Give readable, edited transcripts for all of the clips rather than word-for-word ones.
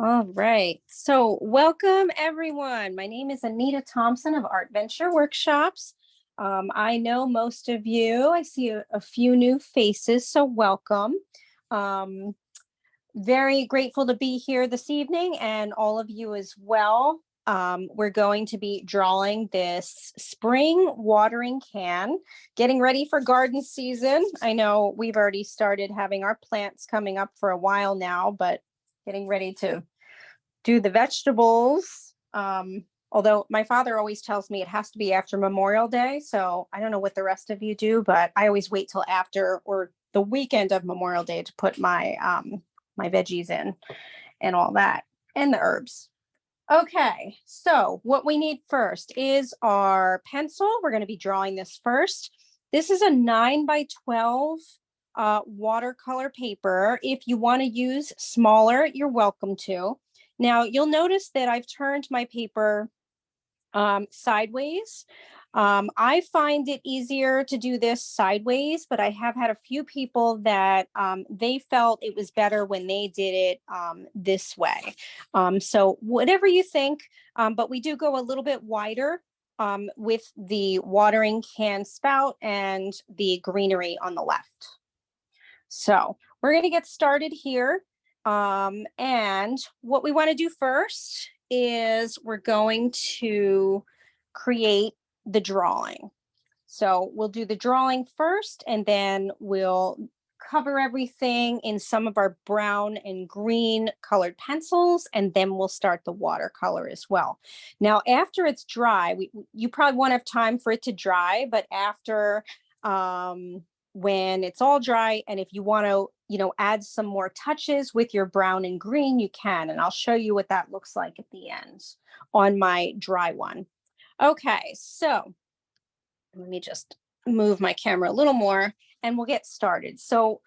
All right. So, welcome everyone. My name is Anita Thompson of Art Venture Workshops. I know most of you. I see a few new faces, so welcome. Um, Very grateful to be here this evening and all of you as well. We're going to be drawing this spring watering can, getting ready for garden season. I know we've already started having our plants coming up for a while now, but getting ready to do the vegetables. Although my father always tells me it has to be after Memorial Day. So I don't know what the rest of you do, but I always wait till after or the weekend of Memorial Day to put my veggies in and all that and the herbs. Okay, so what we need first is our pencil. We're going to be drawing this first. This is a 9 by 12 watercolor paper. If you want to use smaller, you're welcome to. Now, you'll notice that I've turned my paper sideways. I find it easier to do this sideways, but I have had a few people that they felt it was better when they did it this way. So whatever you think, but we do go a little bit wider with the watering can spout and the greenery on the left. So we're going to get started here. And what we want to do first is we're going to create the drawing. So we'll do the drawing first, and then we'll cover everything in some of our brown and green colored pencils, and then we'll start the watercolor as well. Now, after it's dry, you probably won't have time for it to dry, but after when it's all dry, and if you want to, add some more touches with your brown and green, you can, and I'll show you what that looks like at the end on my dry one. Okay, so let me just move my camera a little more and we'll get started. So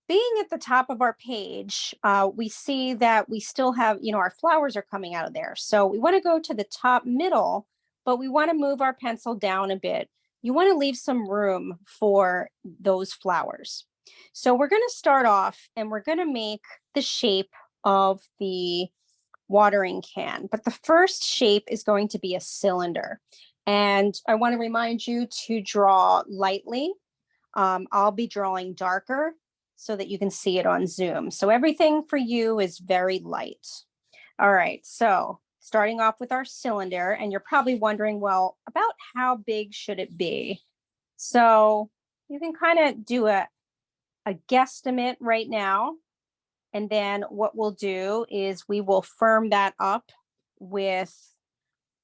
being at the top of our page, we see that we still have, our flowers are coming out of there. So we want to go to the top middle, but we want to move our pencil down a bit. You want to leave some room for those flowers. So we're going to start off and we're going to make the shape of the watering can. But the first shape is going to be a cylinder. And I want to remind you to draw lightly. I'll be drawing darker so that you can see it on Zoom. So everything for you is very light. All right, so starting off with our cylinder, and you're probably wondering, well, about how big should it be? So you can kind of do a guesstimate right now. And then what we'll do is we will firm that up with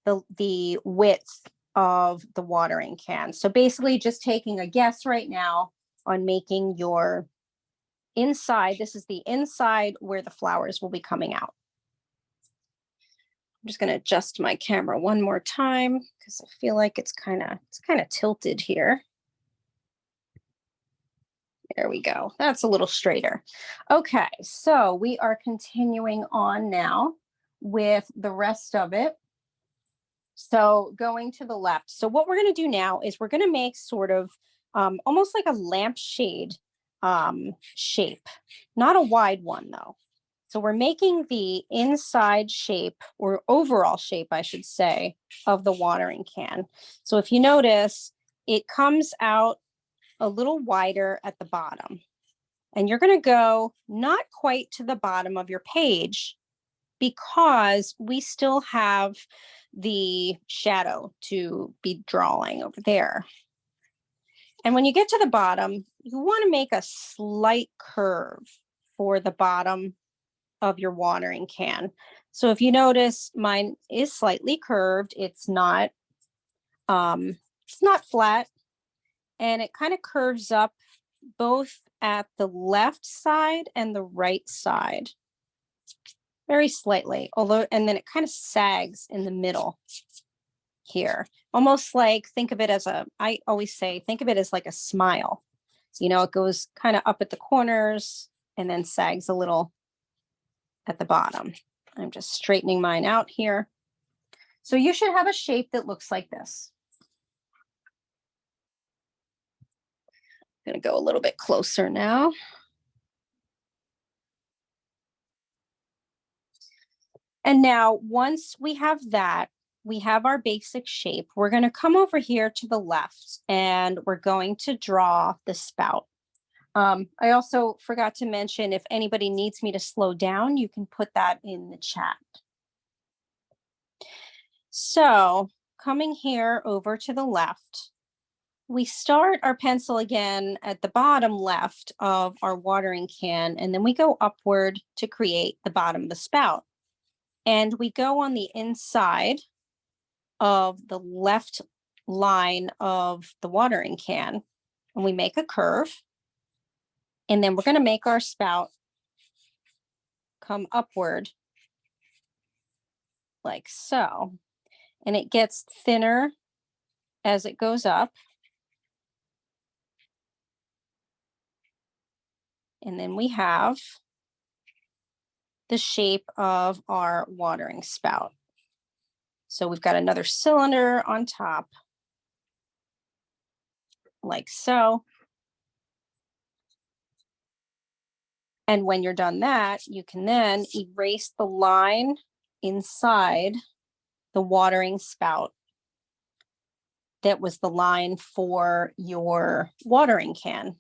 the width of the watering can. So basically just taking a guess right now on making your inside. This is the inside where the flowers will be coming out. I'm just going to adjust my camera one more time because I feel like it's kind of tilted here. There we go. That's a little straighter. Okay, so we are continuing on now with the rest of it. So going to the left. So what we're going to do now is we're going to make sort of almost like a lampshade shape, not a wide one though. So we're making the inside shape or overall shape, I should say, of the watering can. So if you notice, it comes out a little wider at the bottom. And you're going to go not quite to the bottom of your page because we still have the shadow to be drawing over there. And when you get to the bottom, you want to make a slight curve for the bottom of your watering can. So if you notice, mine is slightly curved. It's not flat, and it kind of curves up both at the left side and the right side, very slightly, although, and then it kind of sags in the middle here, almost like, think of it as I always say, think of it as like a smile. It goes kind of up at the corners and then sags a little at the bottom. I'm just straightening mine out here. So you should have a shape that looks like this. I'm going to go a little bit closer now. And now once we have that, we have our basic shape. We're going to come over here to the left and we're going to draw the spout. I also forgot to mention, if anybody needs me to slow down, you can put that in the chat. So coming here over to the left, we start our pencil again at the bottom left of our watering can, and then we go upward to create the bottom of the spout. And we go on the inside of the left line of the watering can, and we make a curve. And then we're going to make our spout come upward like so. And it gets thinner as it goes up. And then we have the shape of our watering spout. So we've got another cylinder on top, like so. And when you're done that, you can then erase the line inside the watering spout that was the line for your watering can.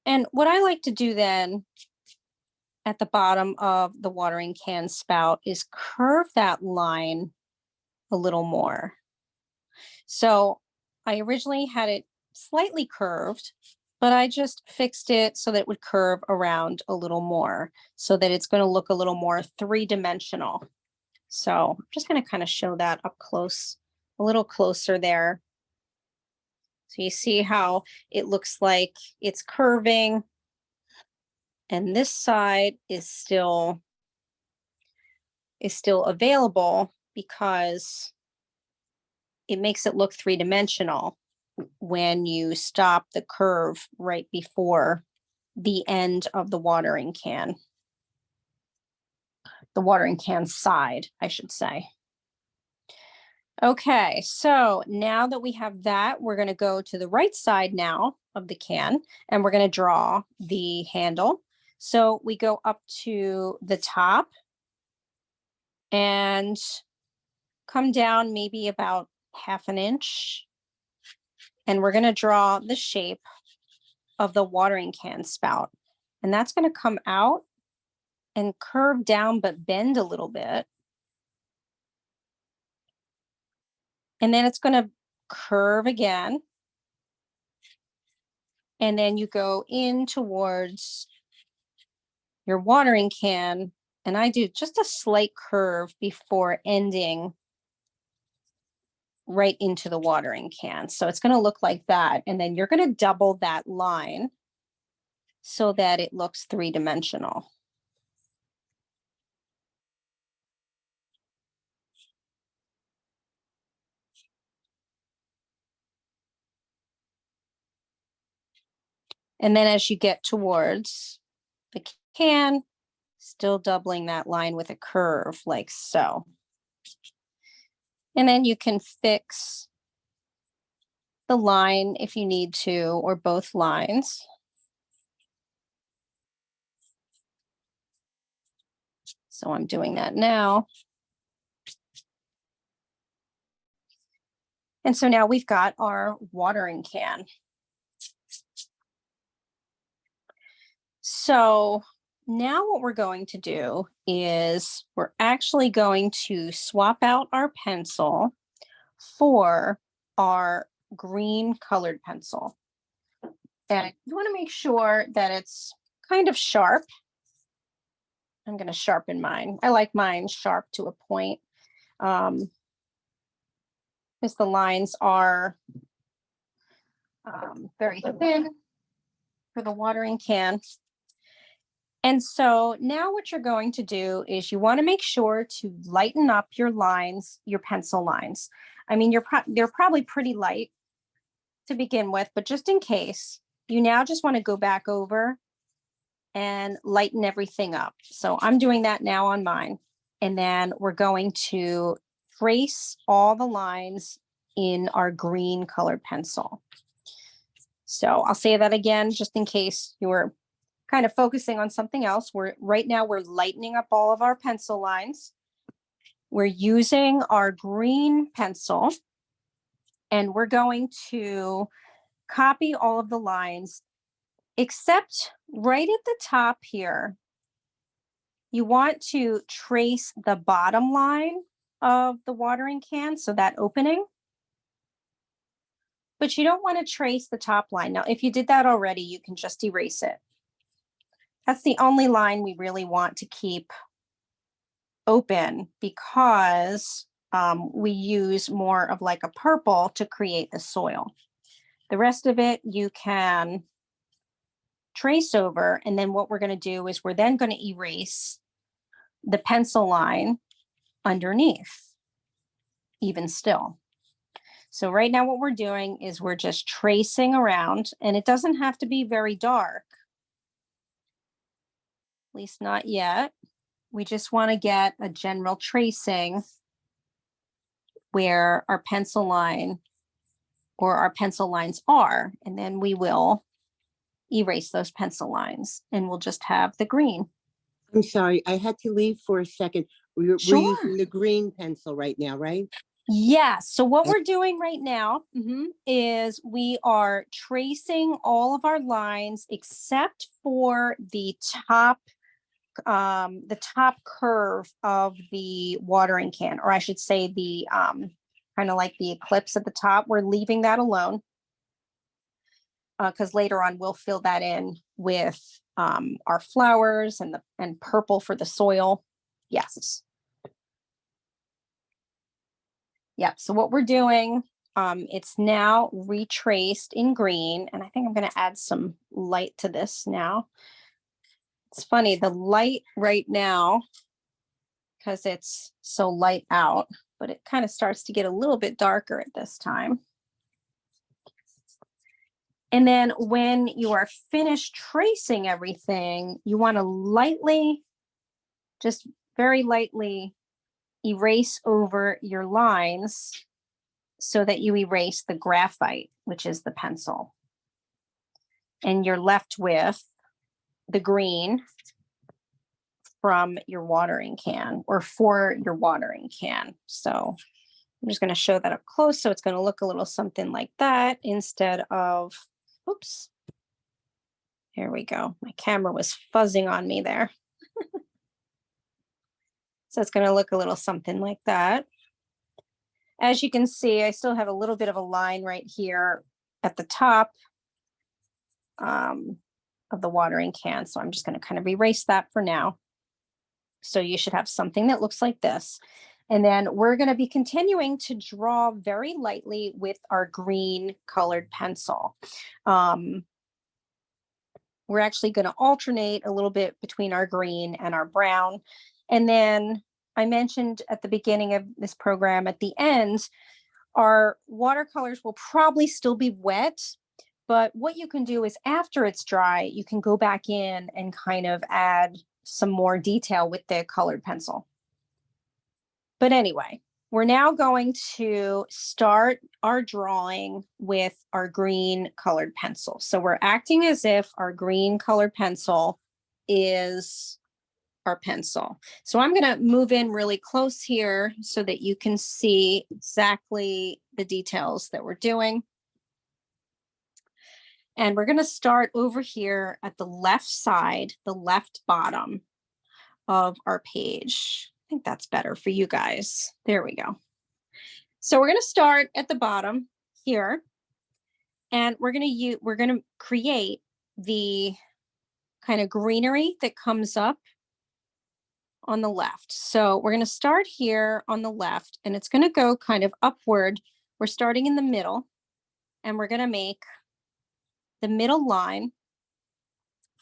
And what I like to do then at the bottom of the watering can spout is curve that line a little more. So I originally had it slightly curved, but I just fixed it so that it would curve around a little more so that it's going to look a little more three-dimensional. So I'm just going to kind of show that up close, a little closer there. So you see how it looks like it's curving, and this side is still available because it makes it look three-dimensional when you stop the curve right before the end of the watering can. The watering can side, I should say. Okay, so now that we have that, we're going to go to the right side now of the can, and we're going to draw the handle. So we go up to the top and come down maybe about half an inch. And we're going to draw the shape of the watering can spout. And that's going to come out and curve down, but bend a little bit. And then it's going to curve again. And then you go in towards your watering can. And I do just a slight curve before ending right into the watering can. So it's going to look like that. And then you're going to double that line so that it looks three-dimensional. And then as you get towards the can, still doubling that line with a curve like so. And then you can fix the line if you need to, or both lines. So I'm doing that now. And so now we've got our watering can. So now what we're going to do is we're actually going to swap out our pencil for our green colored pencil. And you want to make sure that it's kind of sharp. I'm going to sharpen mine. I like mine sharp to a point, because the lines are very thin for the watering can. And so now what you're going to do is you want to make sure to lighten up your lines, your pencil lines. I mean, they're probably pretty light to begin with, but just in case, you now just want to go back over and lighten everything up. So I'm doing that now on mine. And then we're going to trace all the lines in our green colored pencil. So I'll say that again, just in case you were kind of focusing on something else. Right now we're lightening up all of our pencil lines. We're using our green pencil, and we're going to copy all of the lines, except right at the top here. You want to trace the bottom line of the watering can, so that opening. But you don't want to trace the top line. Now, if you did that already, you can just erase it. That's the only line we really want to keep open, because we use more of like a purple to create the soil. The rest of it you can trace over, and then what we're going to do is we're then going to erase the pencil line underneath, even still. So right now what we're doing is we're just tracing around, and it doesn't have to be very dark, at least not yet. We just want to get a general tracing where our pencil line or our pencil lines are, and then we will erase those pencil lines and we'll just have the green. I'm sorry, I had to leave for a second. We're using the green pencil right now, right? Yes. So what we're doing right now is we are tracing all of our lines except for the top curve of the watering can, or I should say the kind of like the eclipse at the top. We're leaving that alone because later on we'll fill that in with our flowers and purple for the soil. Yes. Yeah, so what we're doing, it's now retraced in green, and I think I'm going to add some light to this now. It's funny, the light right now, because it's so light out, but it kind of starts to get a little bit darker at this time. And then when you are finished tracing everything, you want to lightly, just very lightly erase over your lines so that you erase the graphite, which is the pencil. And you're left with the green from your watering can, or for your watering can. So I'm just going to show that up close. So it's going to look a little something like that instead of, oops, here we go. My camera was fuzzing on me there. So it's going to look a little something like that. As you can see, I still have a little bit of a line right here at the top of the watering can. So I'm just going to kind of erase that for now. So you should have something that looks like this. And then we're going to be continuing to draw very lightly with our green colored pencil. We're actually going to alternate a little bit between our green and our brown. And then I mentioned at the beginning of this program, at the end, our watercolors will probably still be wet, but what you can do is after it's dry, you can go back in and kind of add some more detail with the colored pencil. But anyway, we're now going to start our drawing with our green colored pencil. So we're acting as if our green colored pencil is our pencil. So I'm going to move in really close here so that you can see exactly the details that we're doing. And we're going to start over here at the left side, the left bottom of our page. I think that's better for you guys. There we go. So we're going to start at the bottom here, and we're going to create the kind of greenery that comes up on the left. So we're going to start here on the left, and it's going to go kind of upward. We're starting in the middle, and we're going to make the middle line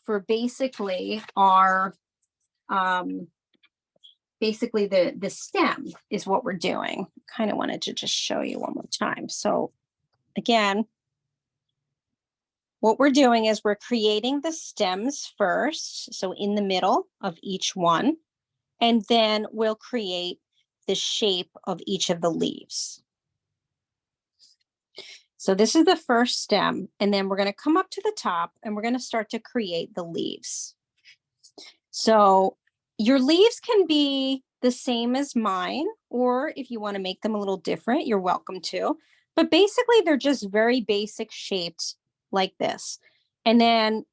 for basically our basically the stem is what we're doing. Kind of wanted to just show you one more time. So again, what we're doing is we're creating the stems first, so in the middle of each one, and then we'll create the shape of each of the leaves. So this is the first stem, and then we're going to come up to the top and we're going to start to create the leaves. So your leaves can be the same as mine, or if you want to make them a little different, you're welcome to. But basically, they're just very basic shaped like this. And then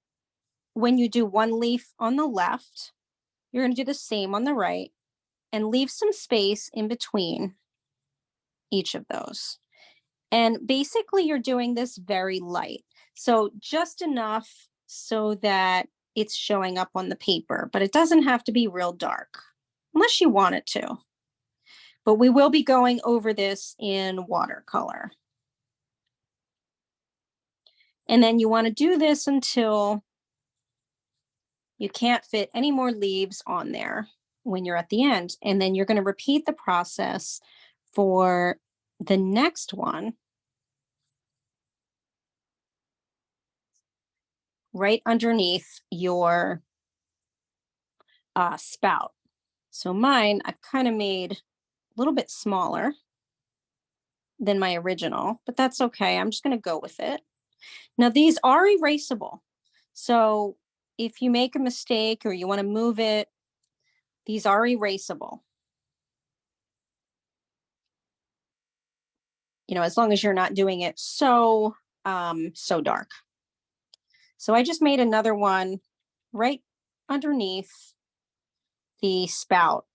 when you do one leaf on the left, you're going to do the same on the right and leave some space in between each of those. And basically, you're doing this very light. So just enough so that it's showing up on the paper, but it doesn't have to be real dark unless you want it to. But we will be going over this in watercolor. And then you want to do this until you can't fit any more leaves on there when you're at the end. And then you're going to repeat the process for the next one right underneath your spout. So mine, I've kind of made a little bit smaller than my original, but that's okay. I'm just going to go with it. Now, these are erasable. So if you make a mistake or you want to move it, these are erasable. You know, as long as you're not doing it so dark. So I just made another one right underneath the spout.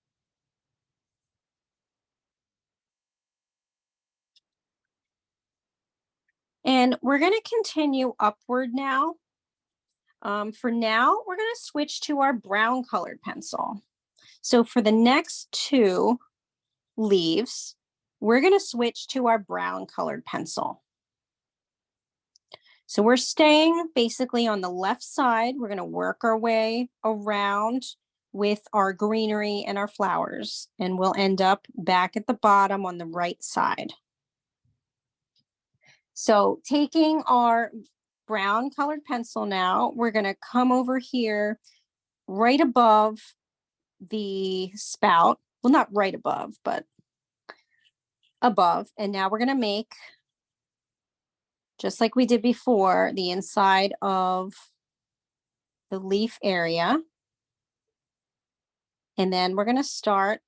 And we're going to continue upward now. For now, we're going to switch to our brown colored pencil. So for the next two leaves, we're going to switch to our brown colored pencil. So we're staying basically on the left side. We're going to work our way around with our greenery and our flowers, and we'll end up back at the bottom on the right side. So taking our brown colored pencil now, we're going to come over here right above the spout. Well, not right above, but above. And now we're going to make, just like we did before, the inside of the leaf area. And then we're going to start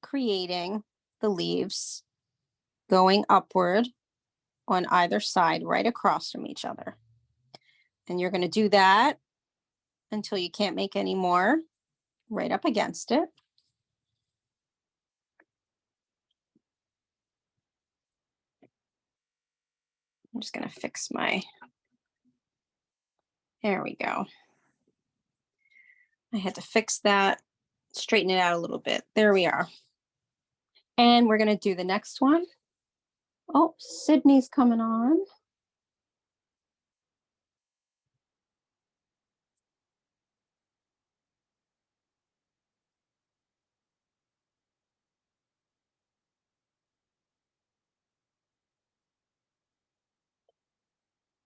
creating the leaves going upward on either side, right across from each other. And you're going to do that until you can't make any more, right up against it. I'm just going to fix my, there we go. I had to fix that, straighten it out a little bit. There we are. And we're going to do the next one. Oh, Sydney's coming on.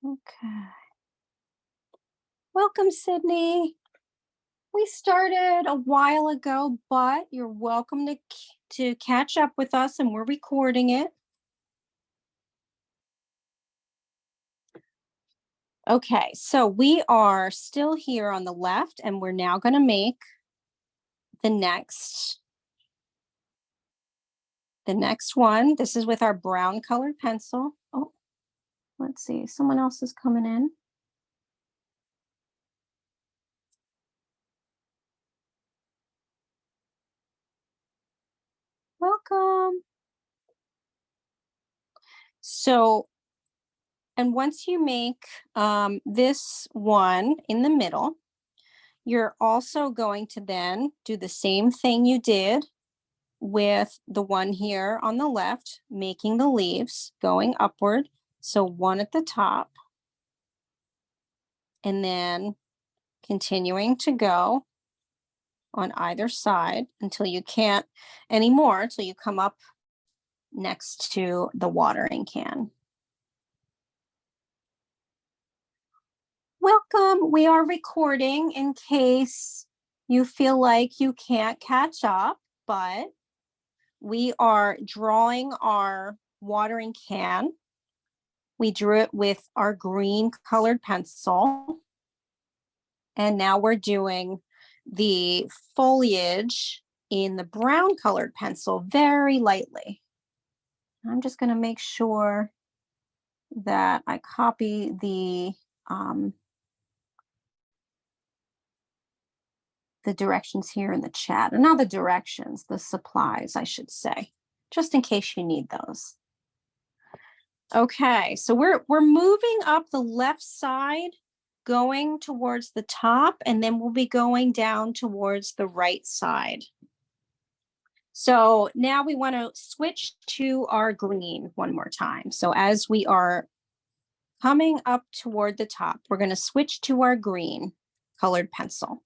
Okay. Welcome, Sydney. We started a while ago, but you're welcome to catch up with us, and we're recording it. Okay, so we are still here on the left, and we're now going to make the next one. This is with our brown colored pencil. Oh, let's see. Someone else is coming in. Welcome. So, and once you make this one in the middle, you're also going to then do the same thing you did with the one here on the left, making the leaves going upward. So one at the top, and then continuing to go on either side until you can't anymore, until you come up next to the watering can. Welcome. We are recording in case you feel like you can't catch up, but we are drawing our watering can We drew it with our green colored pencil. And now we're doing the foliage in the brown colored pencil very lightly. I'm just going to make sure that I copy the directions here in the chat. And not the directions, the supplies, I should say, just in case you need those. Okay, so we're moving up the left side, going towards the top, and then we'll be going down towards the right side. So now we want to switch to our green one more time. So as we are coming up toward the top, we're going to switch to our green colored pencil.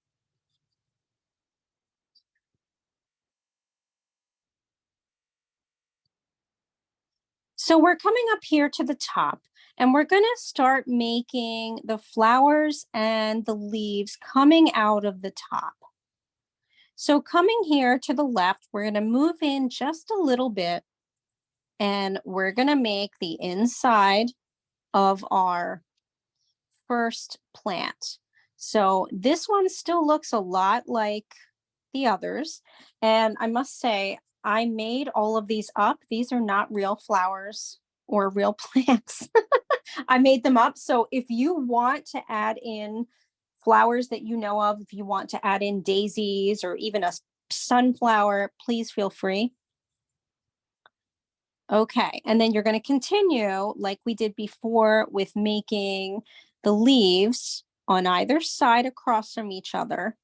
So we're coming up here to the top, and we're going to start making the flowers and the leaves coming out of the top. So coming here to the left, we're going to move in just a little bit, and we're going to make the inside of our first plant. So this one still looks a lot like the others. And I must say, I made all of these up. These are not real flowers or real plants. I made them up. So if you want to add in flowers that you know of, if you want to add in daisies or even a sunflower, please feel free. Okay, and then you're going to continue like we did before with making the leaves on either side across from each other.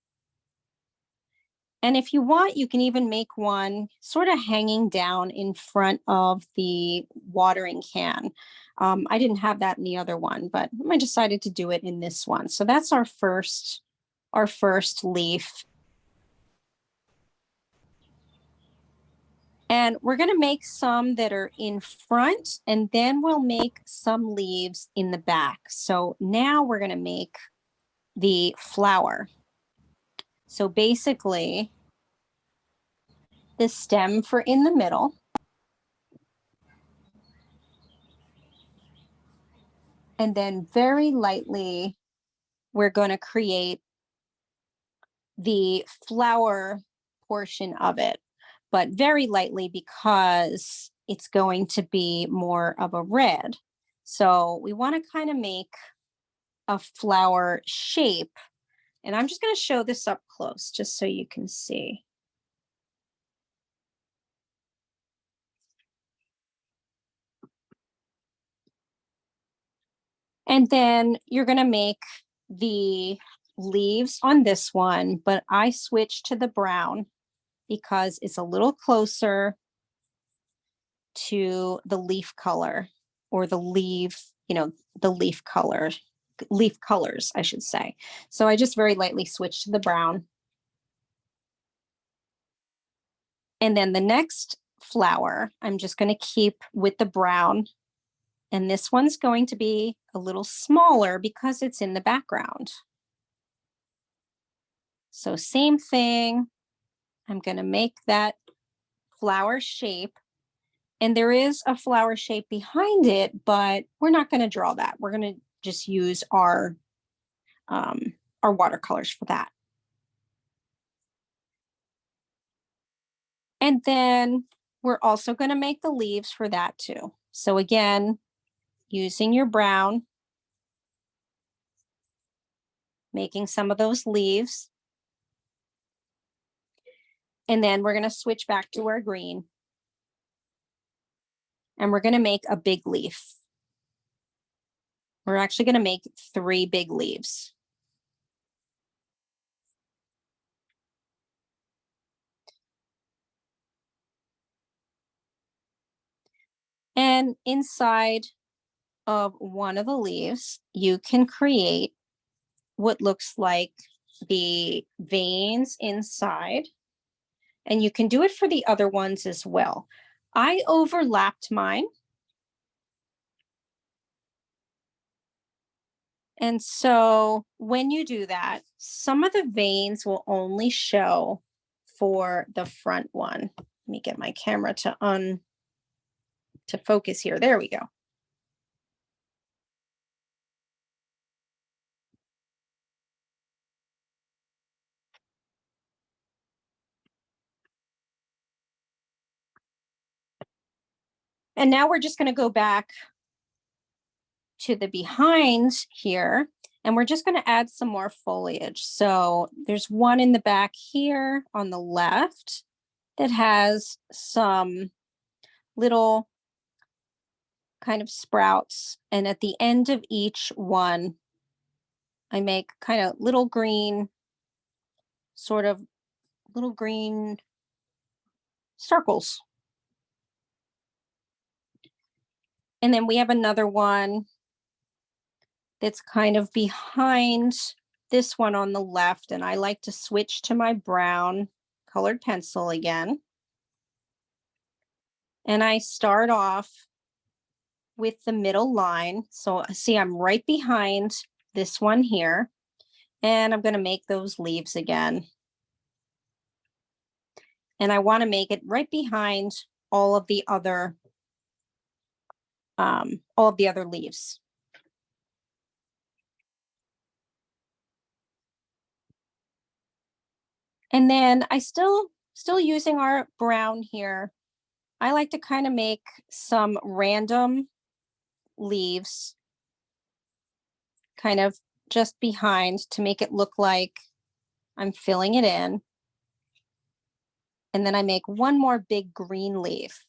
And if you want, you can even make one sort of hanging down in front of the watering can. I didn't have that in the other one, but I decided to do it in this one. So that's our first leaf. And we're going to make some that are in front, and then we'll make some leaves in the back. So now we're going to make the flower. So basically, the stem for in the middle. And then very lightly, we're going to create the flower portion of it, but very lightly because it's going to be more of a red. So we want to kind of make a flower shape. And I'm just going to show this up close just so you can see. And then you're going to make the leaves on this one, but I switched to the brown because it's a little closer to the leaf color or the leaf, the leaf colors, I should say. So I just very lightly switched to the brown. And then the next flower, I'm just going to keep with the brown. And this one's going to be a little smaller because it's in the background. So same thing. I'm going to make that flower shape. And there is a flower shape behind it, but we're not going to draw that. We're going to just use our watercolors for that. And then we're also going to make the leaves for that too. So again, using your brown, making some of those leaves. And then we're going to switch back to our green. And we're going to make a big leaf. We're actually going to make 3 big leaves. And inside of one of the leaves, you can create what looks like the veins inside. And you can do it for the other ones as well. I overlapped mine. And so when you do that, some of the veins will only show for the front one. Let me get my camera to focus here. There we go. And now we're just going to go back to the behind here, and we're just going to add some more foliage. So there's one in the back here on the left that has some little kind of sprouts. And at the end of each one, I make kind of little green, sort of little green circles. And then we have another one that's kind of behind this one on the left. And I like to switch to my brown colored pencil again. And I start off with the middle line. So see, I'm right behind this one here. And I'm going to make those leaves again. And I want to make it right behind all of the other leaves. And then I still using our brown here. I like to kind of make some random leaves kind of just behind to make it look like I'm filling it in. And then I make one more big green leaf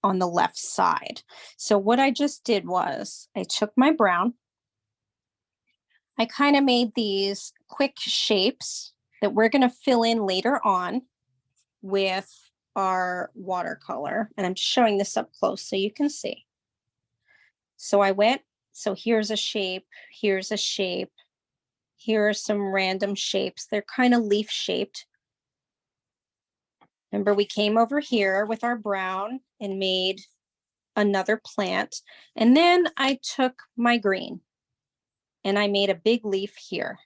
on the left side. So what I just did was I took my brown, I kind of made these quick shapes that we're going to fill in later on with our watercolor. And I'm just showing this up close so you can see. So here's a shape, here's a shape, here are some random shapes. They're kind of leaf shaped. Remember, we came over here with our brown and made another plant. And then I took my green and I made a big leaf here.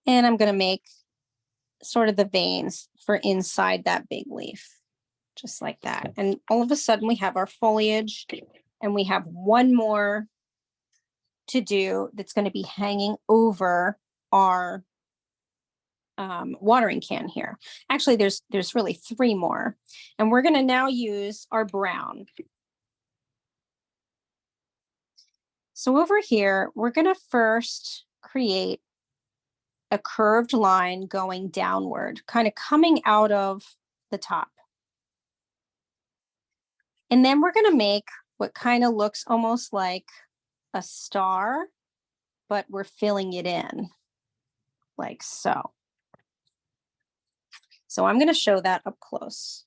And I'm going to make sort of the veins for inside that big leaf, just like that. And all of a sudden we have our foliage, and we have one more to do that's going to be hanging over our watering can here. Actually, there's really three more. And we're going to now use our brown. So over here, we're going to first create a curved line going downward, kind of coming out of the top. And then we're going to make what kind of looks almost like a star, but we're filling it in like so. So I'm going to show that up close.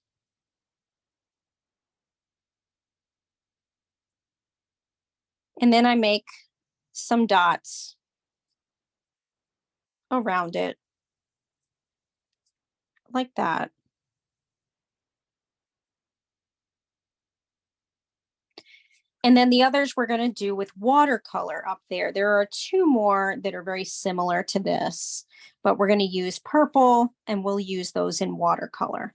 And then I make some dots around it like that. And then the others we're going to do with watercolor up there. There are two more that are very similar to this, but we're going to use purple, and we'll use those in watercolor.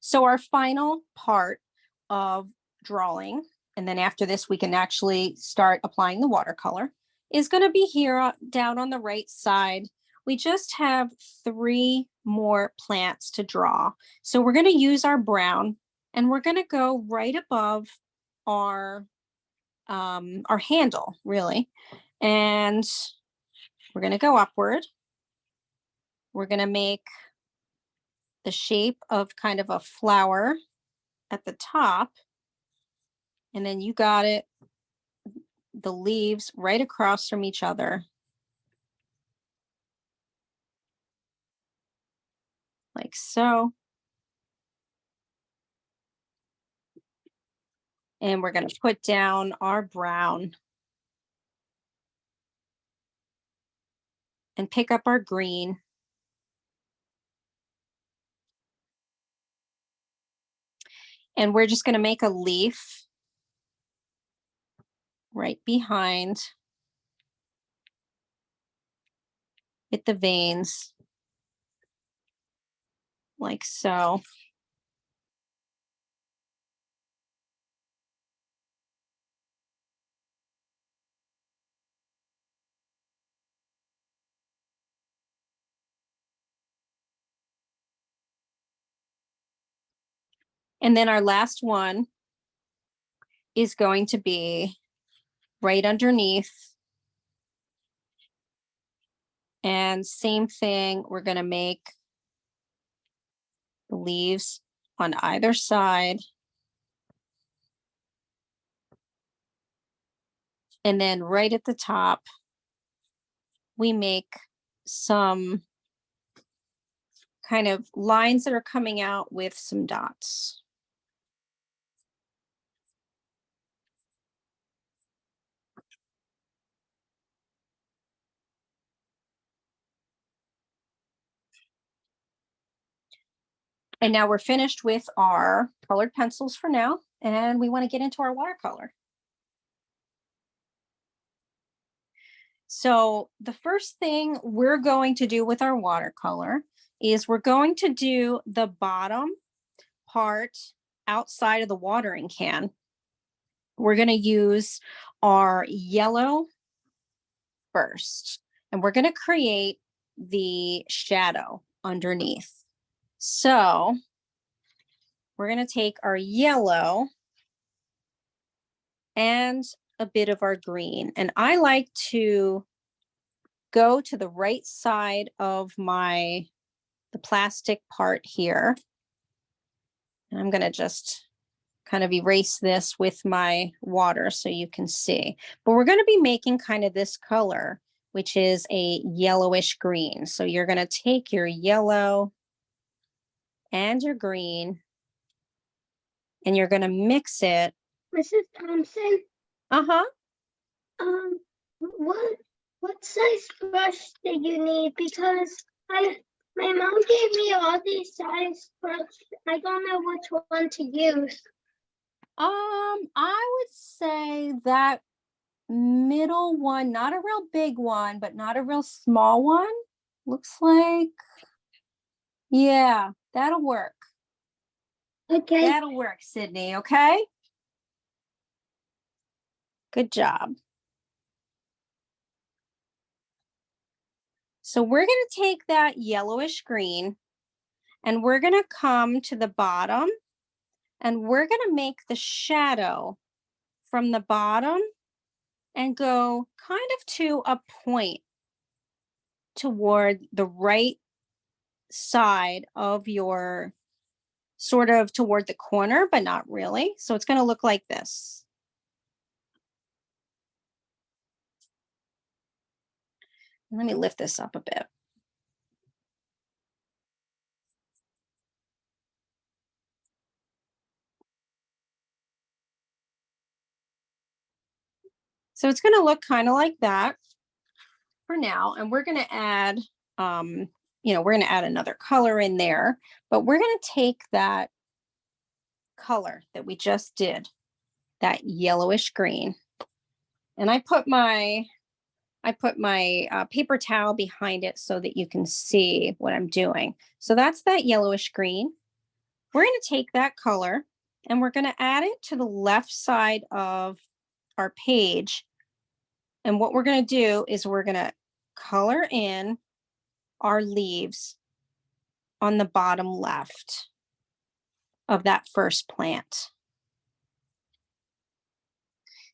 So our final part of drawing, and then after this we can actually start applying the watercolor, is going to be here down on the right side. We just have three more plants to draw. So we're going to use our brown, and we're going to go right above our handle, really. And we're going to go upward. We're going to make the shape of kind of a flower at the top. And then you got it, the leaves right across from each other. Like so. And we're going to put down our brown and pick up our green. And we're just going to make a leaf right behind with the veins, like so. And then our last one is going to be right underneath. And same thing, we're going to make the leaves on either side. And then right at the top, we make some kind of lines that are coming out with some dots. And now we're finished with our colored pencils for now, and we want to get into our watercolor. So the first thing we're going to do with our watercolor is we're going to do the bottom part outside of the watering can. We're going to use our yellow first, and we're going to create the shadow underneath. So we're going to take our yellow and a bit of our green. And I like to go to the right side of the plastic part here. And I'm going to just kind of erase this with my water so you can see. But we're going to be making kind of this color, which is a yellowish green. So you're going to take your yellow and your green, and you're going to mix it. Mrs. Thompson, Uh-huh. what size brush do you need? Because my mom gave me all these size brushes. I don't know which one to use. I would say that middle one, not a real big one, but not a real small one. Looks like, yeah, that'll work. Okay. That'll work, Sydney, okay? Good job. So we're going to take that yellowish green and we're going to come to the bottom and we're going to make the shadow from the bottom and go kind of to a point toward the right side of your, sort of toward the corner, but not really. So it's going to look like this. Let me lift this up a bit. So it's going to look kind of like that for now. And we're going to add, we're going to add another color in there, but we're going to take that color that we just did, that yellowish green. And I put my paper towel behind it so that you can see what I'm doing. So that's that yellowish green. We're going to take that color and we're going to add it to the left side of our page. And what we're going to do is we're going to color in our leaves on the bottom left of that first plant.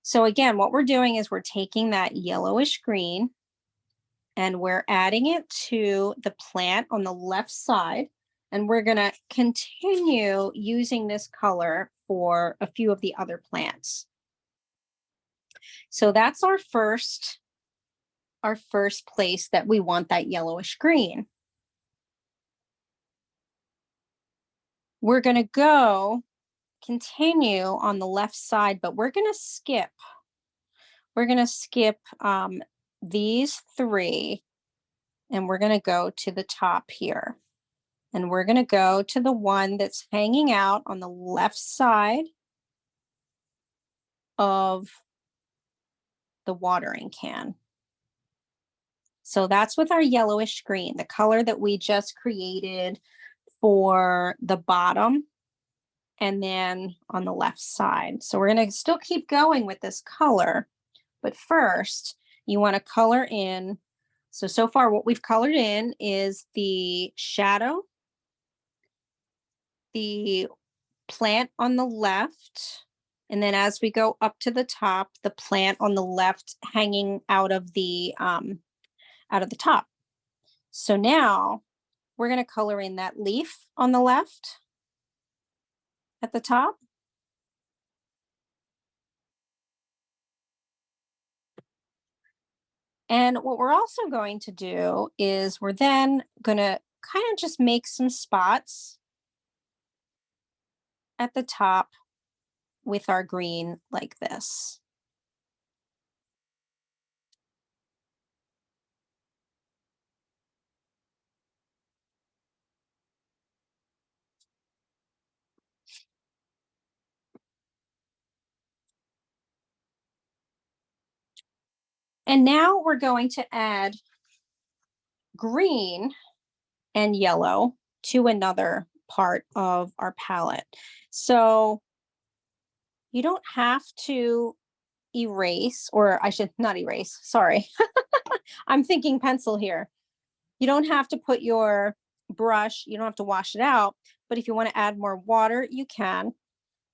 So again, what we're doing is we're taking that yellowish green and we're adding it to the plant on the left side. And we're going to continue using this color for a few of the other plants. So that's our first place that we want that yellowish green. We're going to continue on the left side, but we're going to skip. We're going to skip these three, and we're going to go to the top here. And we're going to go to the one that's hanging out on the left side of the watering can. So that's with our yellowish green, the color that we just created for the bottom and then on the left side. So we're going to still keep going with this color, but first you want to color in. So far what we've colored in is the shadow, the plant on the left. And then as we go up to the top, the plant on the left hanging out of the top. So now we're going to color in that leaf on the left at the top. And what we're also going to do is we're then going to kind of just make some spots at the top with our green like this. And now we're going to add green and yellow to another part of our palette. So you don't have to erase, or I should not erase, sorry. I'm thinking pencil here. You don't have to put your brush, you don't have to wash it out, but if you want to add more water, you can.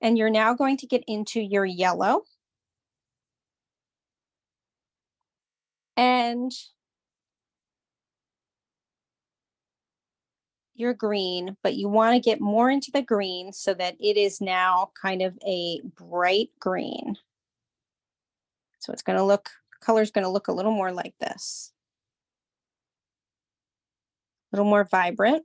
And you're now going to get into your yellow. And your green, but you want to get more into the green so that it is now kind of a bright green. So it's going to look, color's going to look a little more like this. A little more vibrant.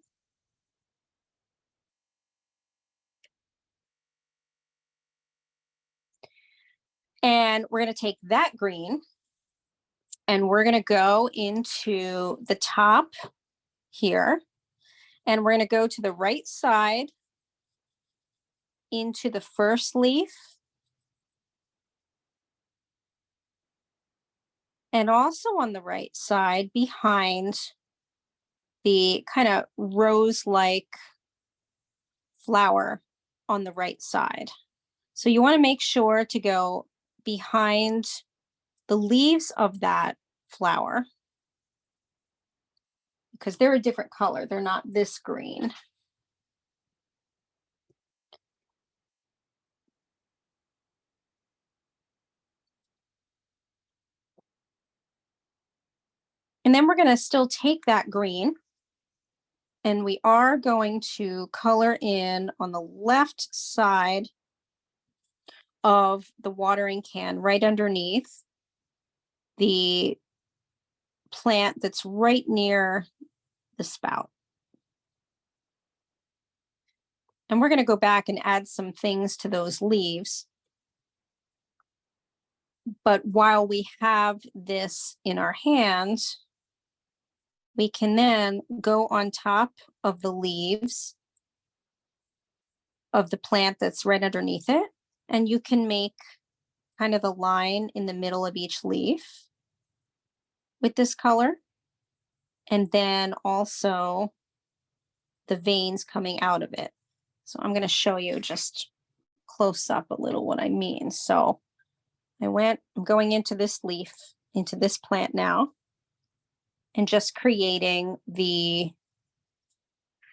And we're going to take that green and we're going to go into the top here. And we're going to go to the right side into the first leaf. And also on the right side behind the kind of rose-like flower on the right side. So you want to make sure to go behind the leaves of that flower because they're a different color. They're not this green. And then we're going to still take that green and we are going to color in on the left side of the watering can right underneath the plant that's right near the spout. And we're going to go back and add some things to those leaves. But while we have this in our hands, we can then go on top of the leaves of the plant that's right underneath it. And you can make kind of the line in the middle of each leaf with this color. And then also the veins coming out of it. So I'm going to show you just close up a little what I mean. So I'm going into this leaf, into this plant now, and just creating the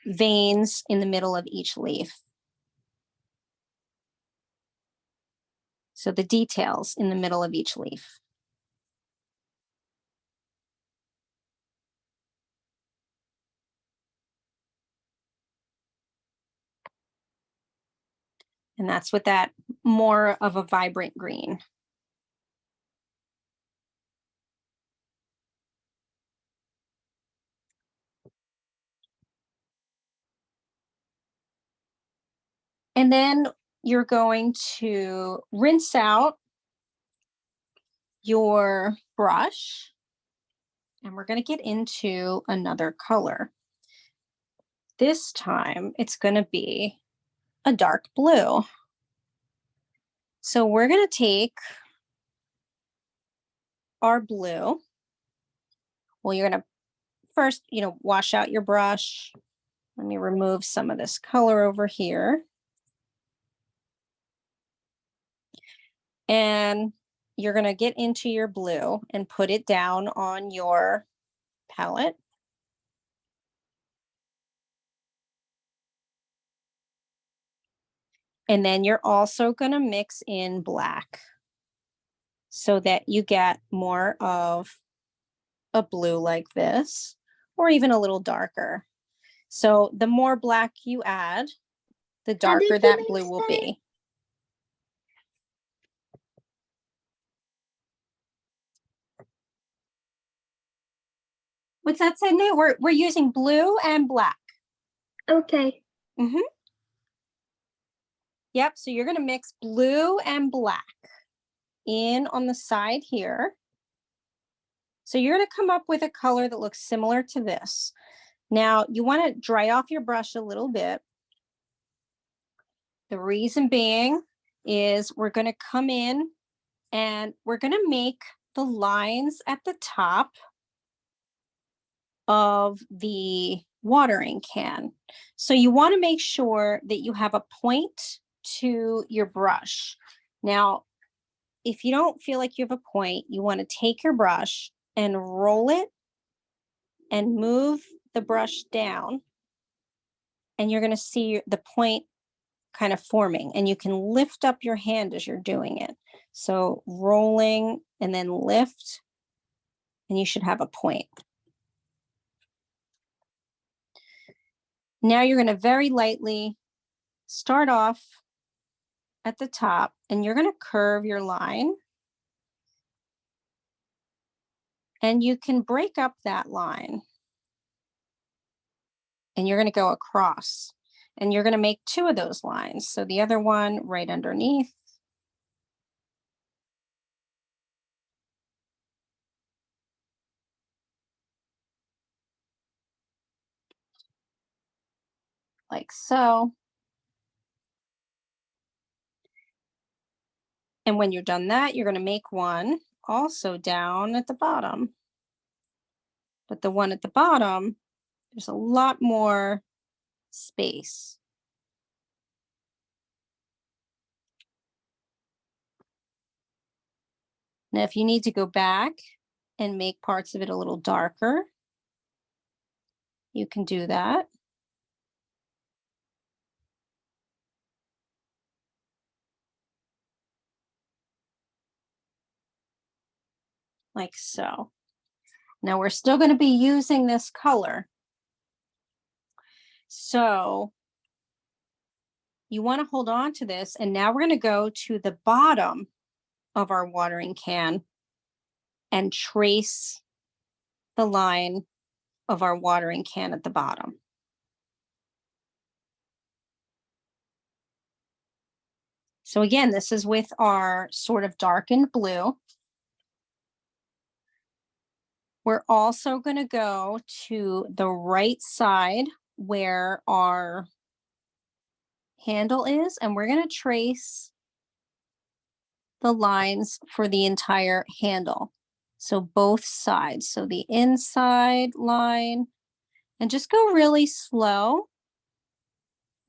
veins in the middle of each leaf. So the details in the middle of each leaf. And that's with that more of a vibrant green. And then you're going to rinse out your brush. And we're going to get into another color. This time it's going to be a dark blue. So we're going to take our blue. Well, you're going to first, wash out your brush. Let me remove some of this color over here. And you're going to get into your blue and put it down on your palette. And then you're also going to mix in black so that you get more of a blue like this, or even a little darker. So the more black you add, the How darker did you that blue mix will that? be. What's that, Sydney? We're using blue and black. Okay. Mm-hmm. Yep, so you're gonna mix blue and black in on the side here. So you're gonna come up with a color that looks similar to this. Now you wanna dry off your brush a little bit. The reason being is we're gonna come in and we're gonna make the lines at the top of the watering can. So you want to make sure that you have a point to your brush. Now, if you don't feel like you have a point, you want to take your brush and roll it and move the brush down. And you're going to see the point kind of forming, and you can lift up your hand as you're doing it. So rolling and then lift, and you should have a point. Now you're going to very lightly start off at the top, and you're going to curve your line. And you can break up that line. And you're going to go across. And you're going to make two of those lines. So the other one right underneath. Like so. And when you're done that, you're going to make one also down at the bottom. But the one at the bottom, there's a lot more space. Now, if you need to go back and make parts of it a little darker, you can do that. Like so. Now we're still going to be using this color. So you want to hold on to this. And now we're going to go to the bottom of our watering can and trace the line of our watering can at the bottom. So again, this is with our sort of darkened blue. We're also going to go to the right side where our handle is, and we're going to trace the lines for the entire handle. So both sides. So the inside line, and just go really slow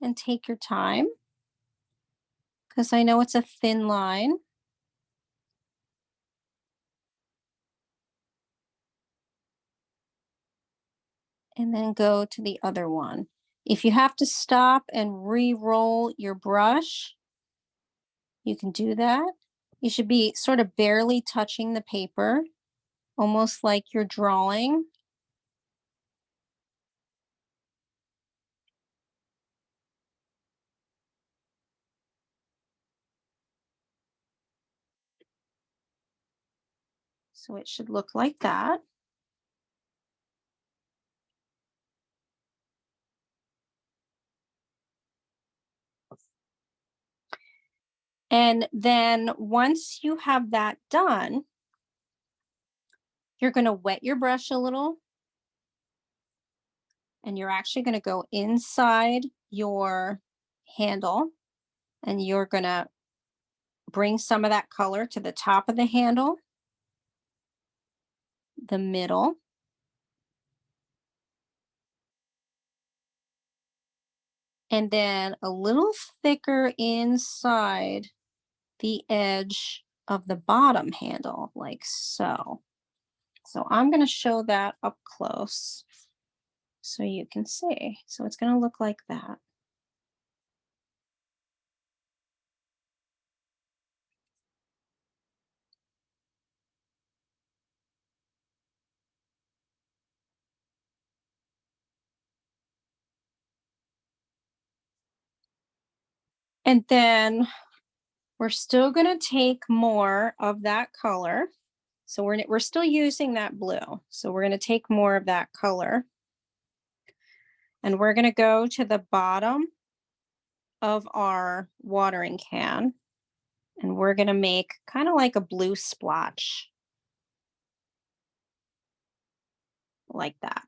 and take your time, because I know it's a thin line. And then go to the other one. If you have to stop and re-roll your brush, you can do that. You should be sort of barely touching the paper, almost like you're drawing. So it should look like that. And then once you have that done, you're going to wet your brush a little. And you're actually going to go inside your handle, and you're going to bring some of that color to the top of the handle, the middle, and then a little thicker inside the edge of the bottom handle, like so. So I'm going to show that up close so you can see. So it's going to look like that. And then we're still going to take more of that color. So we're still using that blue. So we're going to take more of that color. And we're going to go to the bottom of our watering can. And we're going to make kind of like a blue splotch. Like that.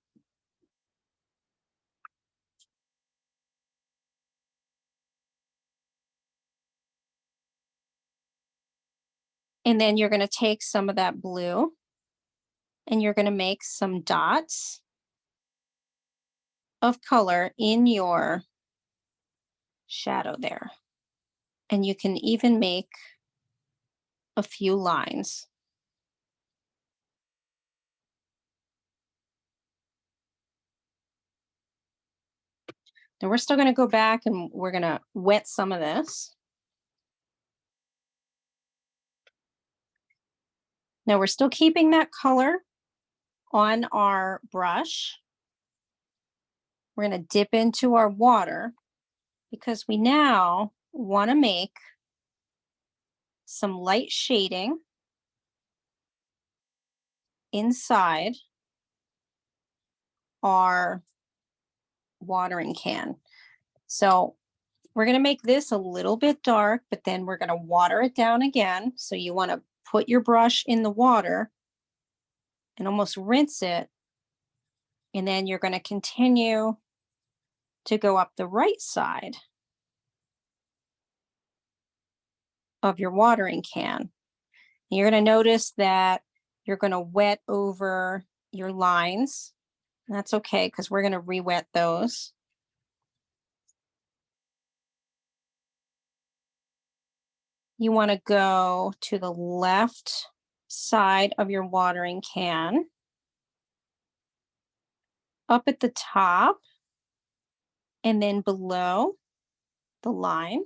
And then you're going to take some of that blue and you're going to make some dots of color in your shadow there. And you can even make a few lines. Now we're still going to go back and we're going to wet some of this. Now we're still keeping that color on our brush. We're going to dip into our water because we now want to make some light shading inside our watering can. So we're going to make this a little bit dark, but then we're going to water it down again. So you want to put your brush in the water and almost rinse it. And then you're going to continue to go up the right side of your watering can. And you're going to notice that you're going to wet over your lines. And that's okay because we're going to re-wet those. You want to go to the left side of your watering can, up at the top, and then below the line.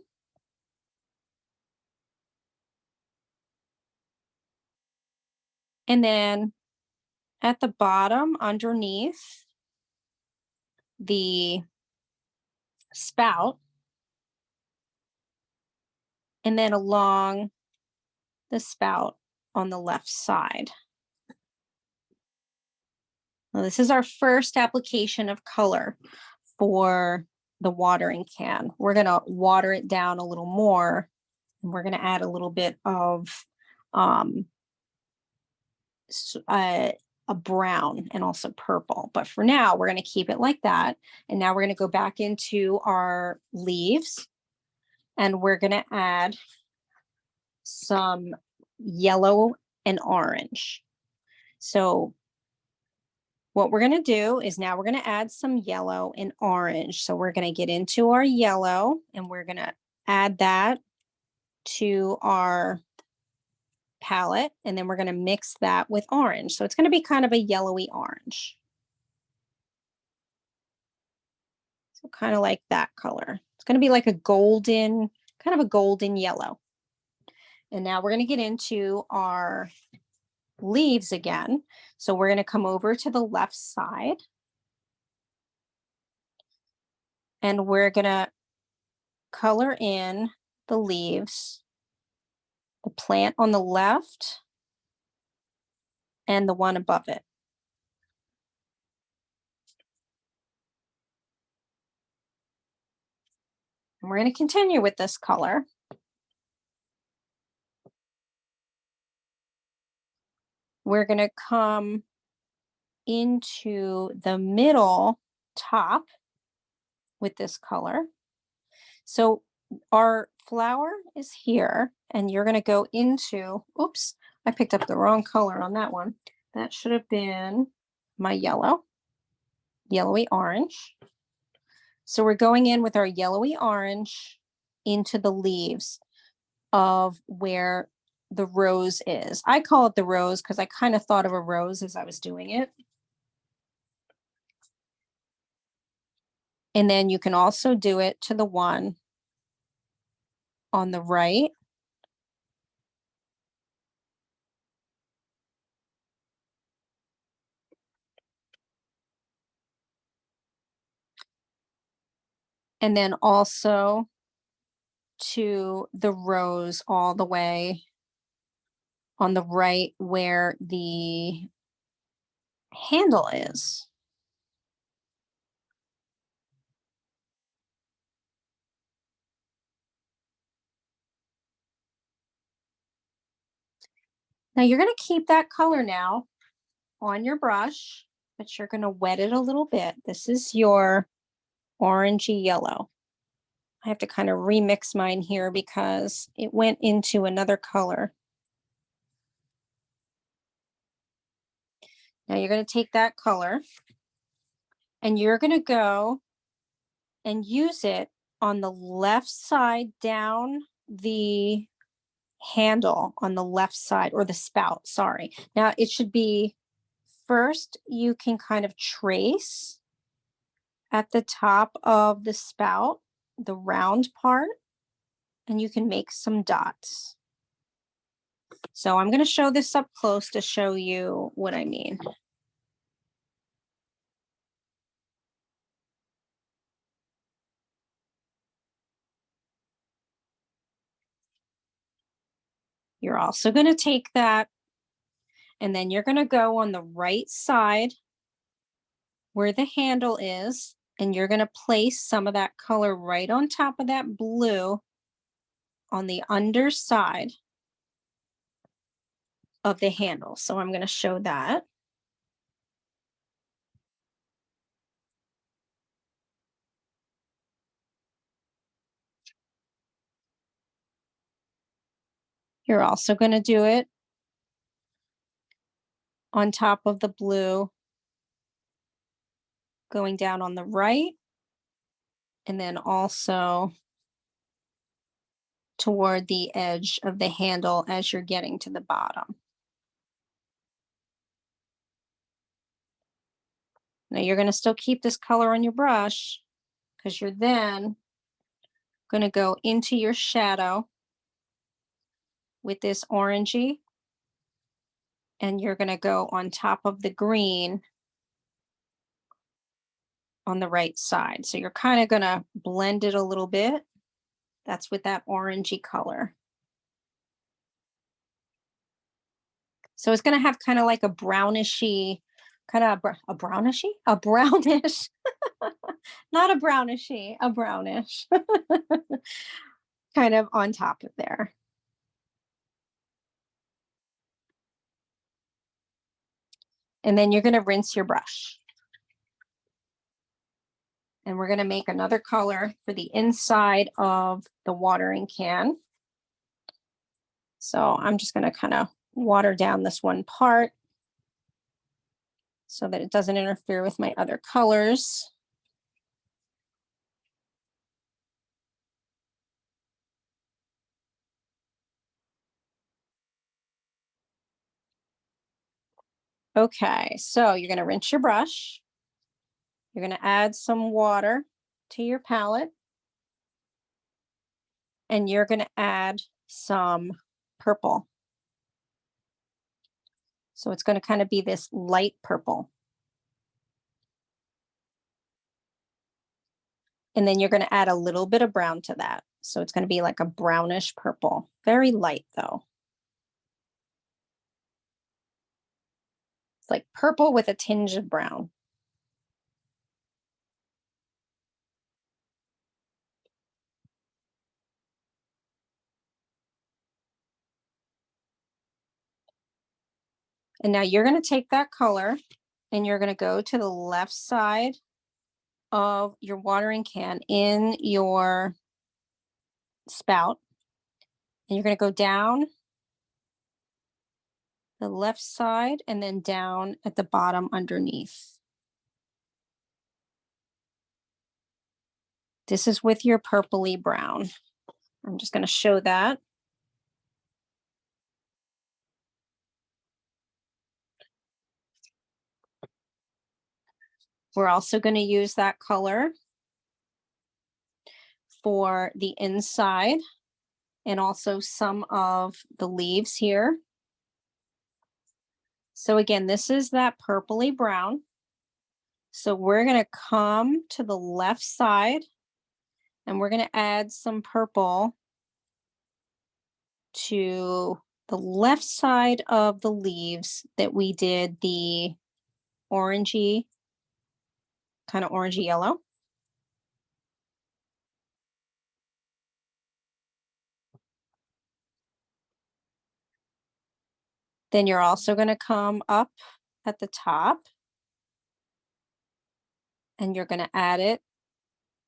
And then at the bottom underneath the spout, and then along the spout on the left side. Now, this is our first application of color for the watering can. We're going to water it down a little more, and we're going to add a little bit of a brown and also purple. But for now, we're going to keep it like that. And now we're going to go back into our leaves, and we're going to add some yellow and orange. So what we're going to do is now we're going to add some yellow and orange. So we're going to get into our yellow and we're going to add that to our palette. And then we're going to mix that with orange. So it's going to be kind of a yellowy orange. So kind of like that color. It's going to be like a golden, kind of a golden yellow. And now we're going to get into our leaves again. So we're going to come over to the left side. And we're going to color in the leaves, the plant on the left and the one above it. And we're going to continue with this color. We're going to come into the middle top with this color. So our flower is here, and you're going to go into, oops, I picked up the wrong color on that one. That should have been my yellow, yellowy orange. So we're going in with our yellowy orange into the leaves of where the rose is. I call it the rose because I kind of thought of a rose as I was doing it. And then you can also do it to the one on the right. And then also to the rose all the way on the right where the handle is. Now you're going to keep that color now on your brush, but you're going to wet it a little bit. This is your orangey yellow. I have to kind of remix mine here because it went into another color. Now you're going to take that color and you're going to go and use it on the left side down the handle on the left side, or the spout, sorry. Now it should be, first you can kind of trace at the top of the spout, the round part, and you can make some dots. So I'm going to show this up close to show you what I mean. You're also going to take that and then you're going to go on the right side where the handle is, and you're going to place some of that color right on top of that blue on the underside of the handle. So I'm going to show that. You're also going to do it on top of the blue, going down on the right, and then also toward the edge of the handle as you're getting to the bottom. Now you're going to still keep this color on your brush because you're then going to go into your shadow with this orangey, and you're going to go on top of the green on the right side. So you're kind of going to blend it a little bit. That's with that orangey color. So it's going to have kind of like a brownishy, kind of a brownish, not a brownishy, a brownish kind of on top of there. And then you're going to rinse your brush. And we're going to make another color for the inside of the watering can. So I'm just going to kind of water down this one part so that it doesn't interfere with my other colors. Okay, so you're going to rinse your brush. You're going to add some water to your palette. And you're going to add some purple. So it's going to kind of be this light purple. And then you're going to add a little bit of brown to that. So it's going to be like a brownish purple. Very light though. It's like purple with a tinge of brown. And now you're going to take that color and you're going to go to the left side of your watering can in your spout. And you're going to go down the left side and then down at the bottom underneath. This is with your purpley brown. I'm just going to show that. We're also going to use that color for the inside and also some of the leaves here. So again, this is that purpley brown. So we're going to come to the left side and we're going to add some purple to the left side of the leaves that we did the orangey, kind of orangey yellow. Then you're also going to come up at the top and you're going to add it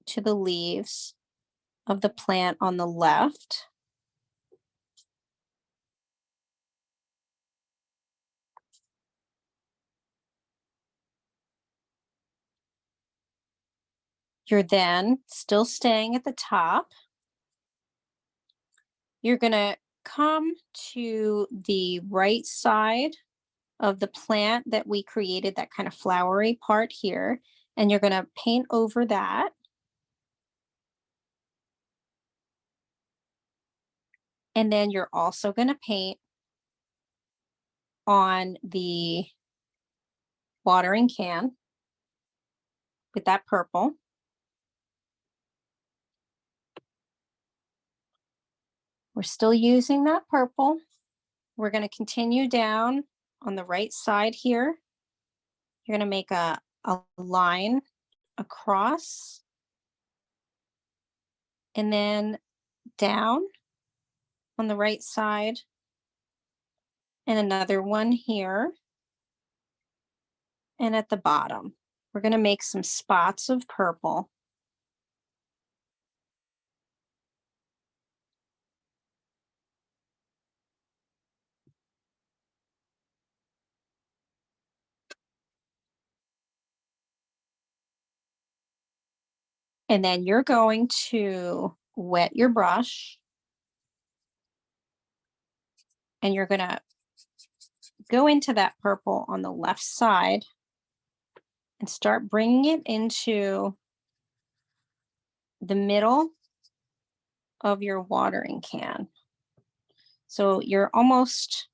to the leaves of the plant on the left. You're then still staying at the top. You're going to come to the right side of the plant that we created, that kind of flowery part here, and you're going to paint over that. And then you're also going to paint on the watering can with that purple. We're still using that purple. We're going to continue down on the right side here. You're going to make a line across and then down on the right side and another one here. And at the bottom, we're going to make some spots of purple. And then you're going to wet your brush and you're going to go into that purple on the left side and start bringing it into the middle of your watering can. So you're almost,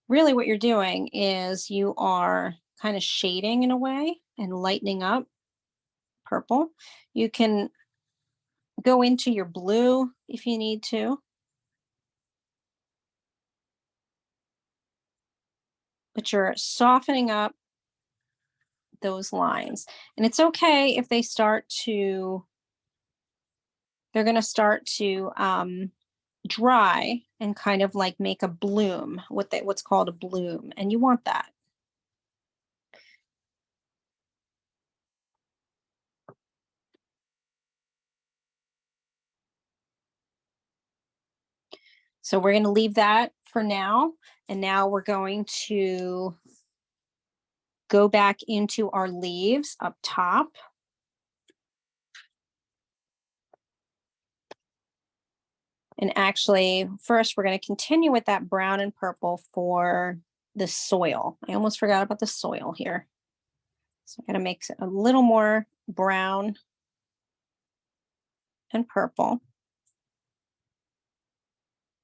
really what you're doing is you are kind of shading in a way and lightening up purple. You can go into your blue if you need to. But you're softening up those lines. And it's okay if they start to, they're going to start to dry and kind of like make a bloom, what's called a bloom. And you want that. So we're going to leave that for now. And now we're going to go back into our leaves up top. And actually, first, we're going to continue with that brown and purple for the soil. I almost forgot about the soil here. So I'm going to make it a little more brown and purple.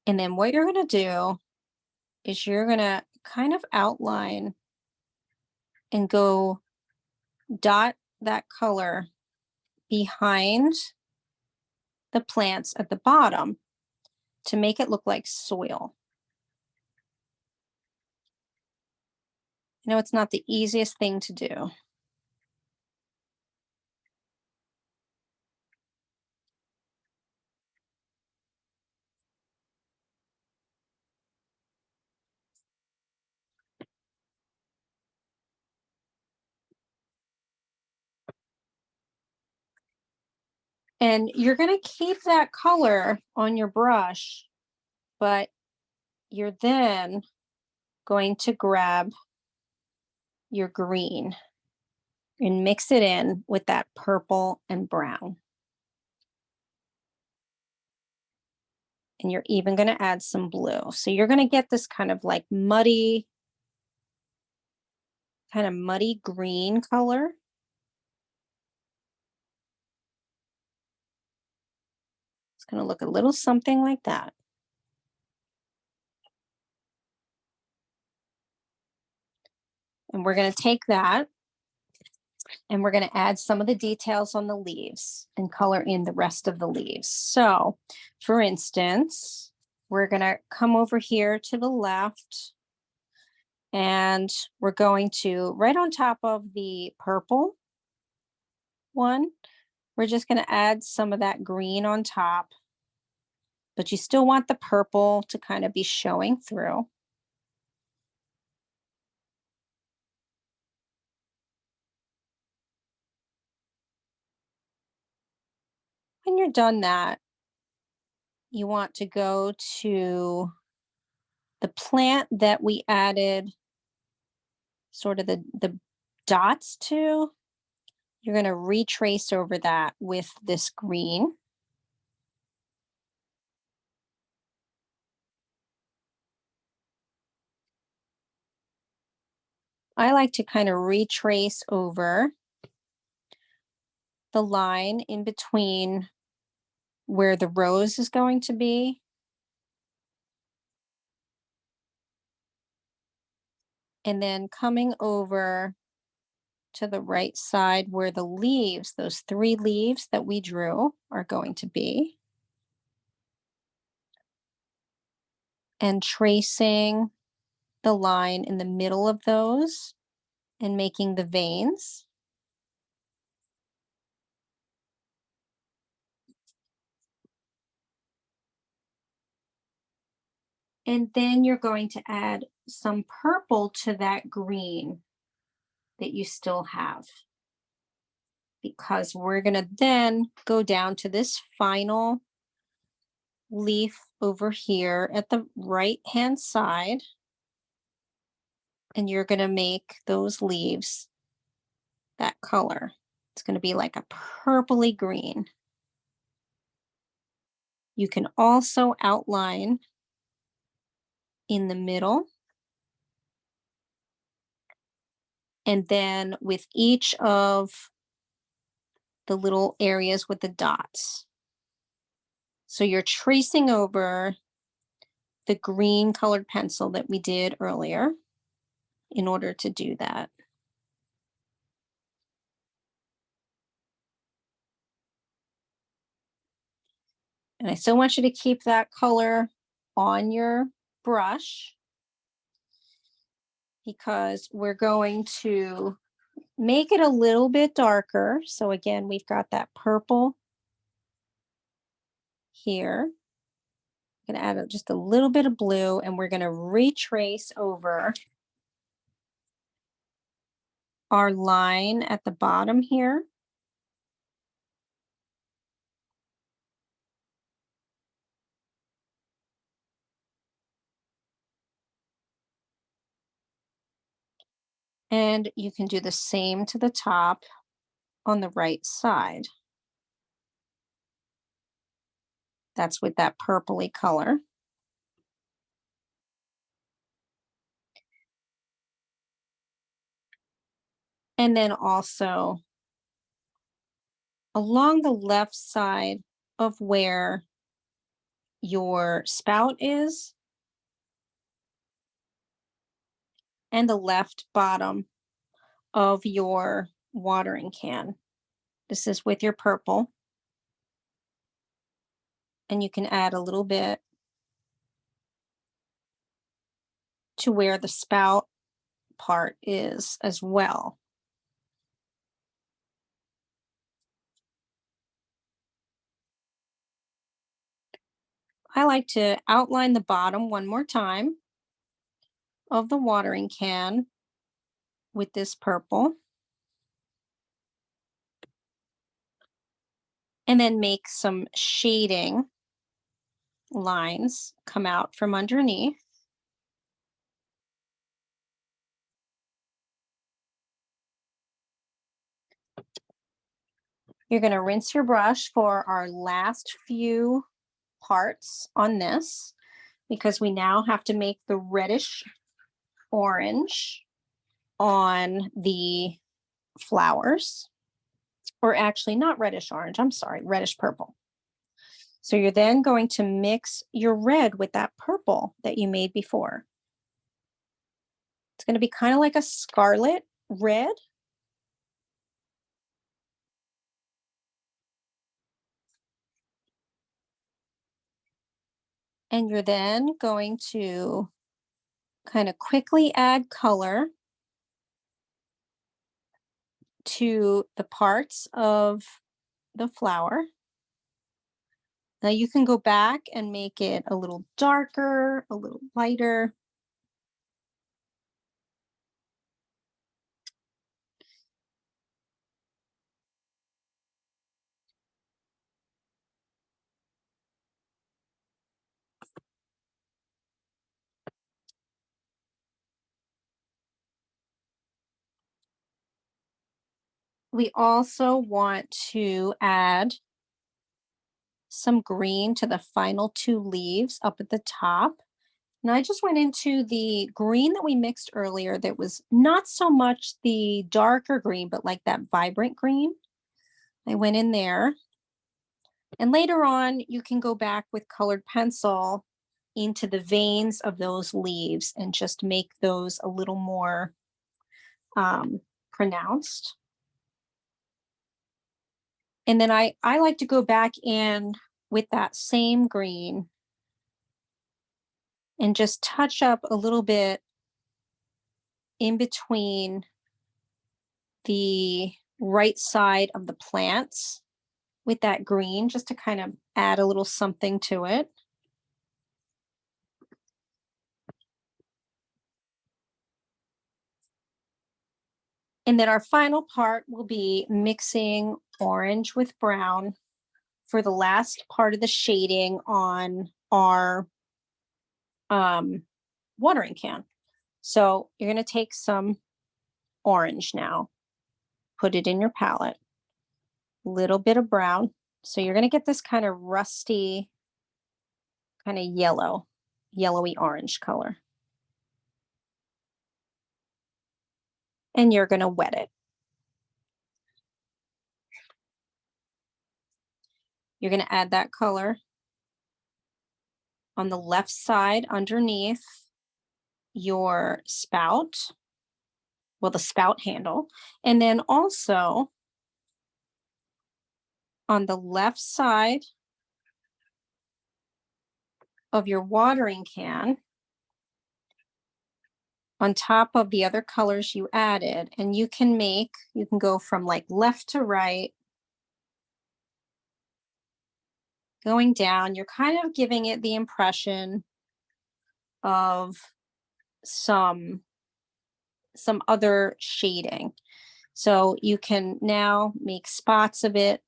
And then what you're going to do is you're going to kind of outline and go dot that color behind the plants at the bottom to make it look like soil. You know, it's not the easiest thing to do. And you're going to keep that color on your brush, but you're then going to grab your green and mix it in with that purple and brown. And you're even going to add some blue. So you're going to get this kind of like muddy green color. It's going to look a little something like that. And we're going to take that and we're going to add some of the details on the leaves and color in the rest of the leaves. So for instance, we're gonna come over here to the left, and we're going to, right on top of the purple one, we're just gonna add some of that green on top, but you still want the purple to kind of be showing through. When you're done that, you want to go to the plant that we added sort of the dots to. You're going to retrace over that with this green. I like to kind of retrace over the line in between where the rose is going to be. And then coming over to the right side where the leaves, those 3 leaves that we drew, are going to be. And tracing the line in the middle of those and making the veins. And then you're going to add some purple to that green that you still have, because we're going to then go down to this final leaf over here at the right hand side, and you're going to make those leaves that color. It's going to be like a purpley green. You can also outline in the middle, and then with each of the little areas with the dots. So you're tracing over the green colored pencil that we did earlier in order to do that. And I still want you to keep that color on your brush, because we're going to make it a little bit darker. So again, we've got that purple here. I'm going to add just a little bit of blue, and we're going to retrace over our line at the bottom here. And you can do the same to the top on the right side. That's with that purpley color. And then also along the left side of where your spout is, and the left bottom of your watering can. This is with your purple. And you can add a little bit to where the spout part is as well. I like to outline the bottom one more time of the watering can with this purple, and then make some shading lines come out from underneath. You're going to rinse your brush for our last few parts on this, because we now have to make the reddish orange on the flowers, or actually not reddish orange, I'm sorry, reddish purple. So you're then going to mix your red with that purple that you made before. It's going to be kind of like a scarlet red. And you're then going to kind of quickly add color to the parts of the flower. Now you can go back and make it a little darker, a little lighter. We also want to add some green to the final two leaves up at the top. And I just went into the green that we mixed earlier that was not so much the darker green, but like that vibrant green. I went in there. And later on, you can go back with colored pencil into the veins of those leaves and just make those a little more pronounced. And then I like to go back in with that same green and just touch up a little bit in between the right side of the plants with that green, just to kind of add a little something to it. And then our final part will be mixing orange with brown for the last part of the shading on our watering can. So you're going to take some orange now, put it in your palette, little bit of brown. So you're going to get this kind of rusty, kind of yellowy orange color. And you're going to wet it. You're going to add that color on the left side underneath your spout, well, the spout handle, and then also on the left side of your watering can on top of the other colors you added. And you can go from like left to right, going down. You're kind of giving it the impression of some other shading. So you can now make spots of it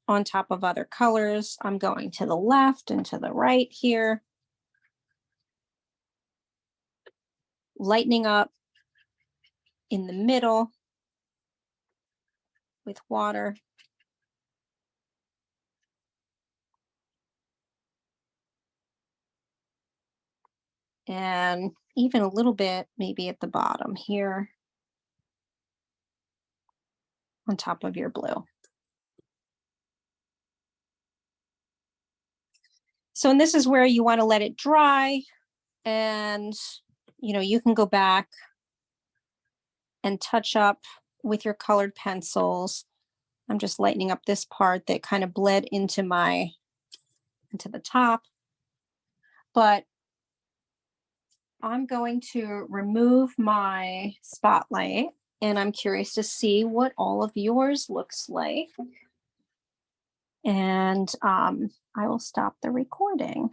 on top of other colors. I'm going to the left and to the right here, lightening up in the middle with water. And even a little bit maybe at the bottom here on top of your blue. So, and this is where you want to let it dry, and you can go back and touch up with your colored pencils. I'm just lightening up this part that kind of bled into the top. But I'm going to remove my spotlight, and I'm curious to see what all of yours looks like. And I will stop the recording.